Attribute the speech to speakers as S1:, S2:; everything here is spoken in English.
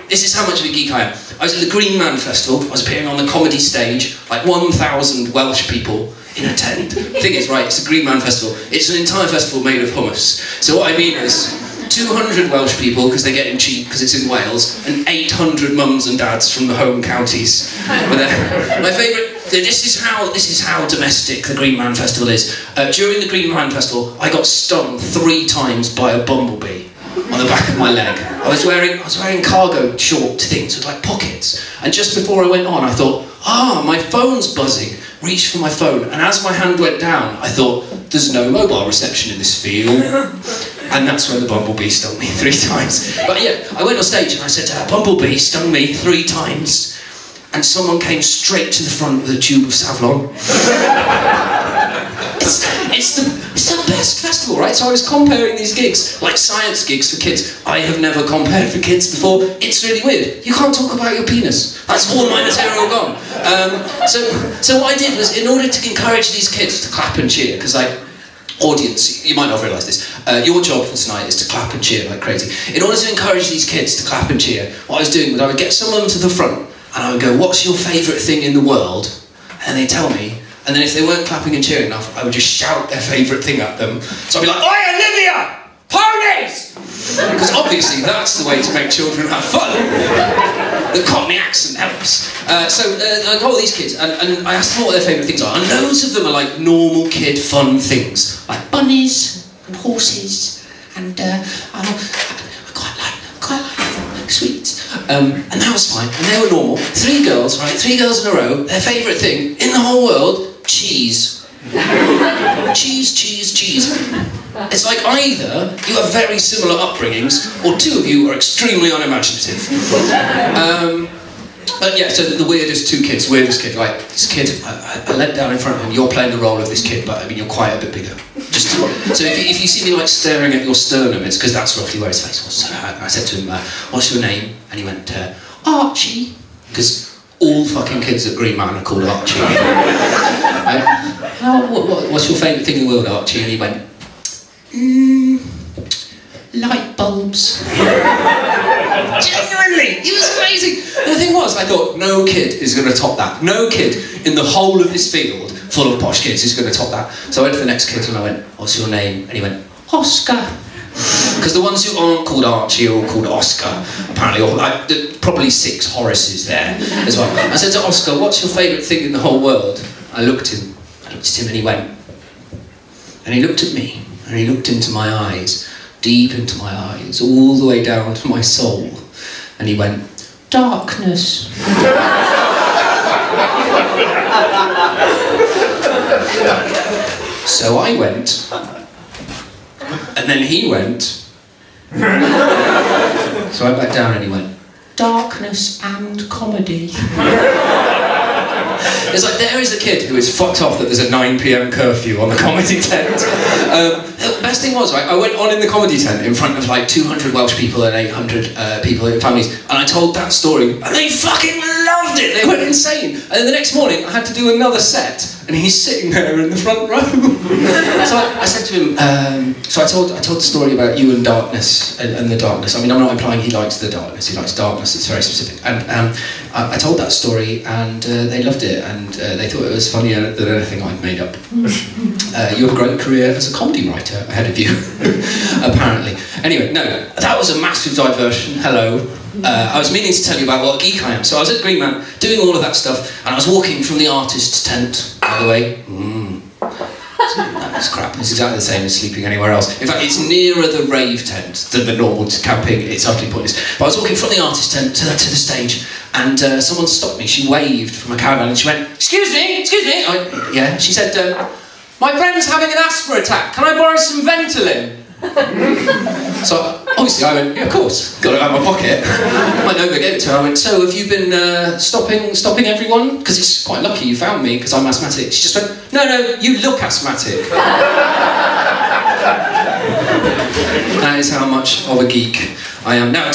S1: this is how much of a geek I am. I was at the Green Man Festival. I was appearing on the comedy stage, like 1,000 Welsh people in a tent. The thing is, right, it's the Green Man Festival. It's an entire festival made of hummus. So what I mean is, 200 Welsh people, because they're getting cheap, because it's in Wales, and 800 mums and dads from the home counties. My favourite, this is how domestic the Green Man Festival is. During the Green Man Festival, I got stung 3 times by a bumblebee on the back of my leg. I was wearing cargo short things with like pockets, and just before I went on, I thought, my phone's buzzing. Reached for my phone, and as my hand went down, I thought, there's no mobile reception in this field. And that's when the bumblebee stung me 3 times. But yeah, I went on stage and I said, bumblebee stung me 3 times. And someone came straight to the front with a tube of Savlon. It's the best festival, right? So I was comparing these gigs, like science gigs for kids. I have never compared for kids before. It's really weird. You can't talk about your penis. That's all my material gone. So what I did was, in order to encourage these kids to clap and cheer, because like, audience, you might not realise this, your job for tonight is to clap and cheer like crazy. In order to encourage these kids to clap and cheer, what I was doing was I would get some of them to the front, and I would go, what's your favourite thing in the world? And they'd tell me, and then if they weren't clapping and cheering enough, I would just shout their favourite thing at them. So I'd be like, oi Olivia! Ponies! Because obviously that's the way to make children have fun. The Cockney accent helps. So I got all these kids, and I asked them what their favourite things are, and loads of them are like normal kid fun things, like bunnies and horses, and I quite like sweets. And that was fine, and they were normal. 3 girls, right? 3 girls in a row. Their favourite thing in the whole world: cheese. Cheese, cheese, cheese. It's like either you have very similar upbringings, or 2 of you are extremely unimaginative. But yeah, so the weirdest kid, like this kid, I leant down in front of him. You're playing the role of this kid, but I mean you're quite a bit bigger. So if you see me like staring at your sternum, it's because that's roughly where his face was. So I said to him, what's your name? And he went, Archie, because all fucking kids at Green Man are called Archie. What's your favourite thing in the world, Archie? And he went, light bulbs. Genuinely, it was amazing. And the thing was, I thought, no kid is going to top that. No kid in the whole of this field full of posh kids is going to top that. So I went to the next kid and I went, what's your name? And he went, Oscar. Because the ones who aren't called Archie are all called Oscar, apparently, or like, probably 6 Horaces there as well. I said to Oscar, what's your favourite thing in the whole world? I looked at him and he went, and he looked at me, and he looked into my eyes, deep into my eyes, all the way down to my soul, and he went, darkness. So I went, and then he went, so I went back down and he went, darkness and comedy. It's like, there is a kid who is fucked off that there's a 9 PM curfew on the comedy tent. The best thing was, right, I went on in the comedy tent in front of like 200 Welsh people and 800 people in families, and I told that story, and they fucking loved it. They went insane. And then the next morning, I had to do another set, and he's sitting there in the front row. So I said to him, so I told the story about you and darkness, and the darkness. I mean, I'm not implying he likes the darkness, he likes darkness, it's very specific. And I told that story, and they loved it, and they thought it was funnier than anything I'd made up. You have a great career as a comedy writer ahead of you, apparently. Anyway, no, that was a massive diversion. Hello. I was meaning to tell you about what a geek I am. So I was at Green Man doing all of that stuff, and I was walking from the artist's tent, by the way. That's crap. It's exactly the same as sleeping anywhere else. In fact, it's nearer the rave tent than the normal camping. It's utterly pointless. But I was walking from the artist's tent to the stage, and someone stopped me. She waved from a caravan, and she went, excuse me, excuse me. Yeah. She said, my friend's having an asthma attack. Can I borrow some Ventolin? So obviously I went, yeah, of course, got it out of my pocket. My neighbour gave it to her. I went, so have you been stopping everyone? Because it's quite lucky you found me because I'm asthmatic. She just went, no, you look asthmatic. That is how much of a geek I am now.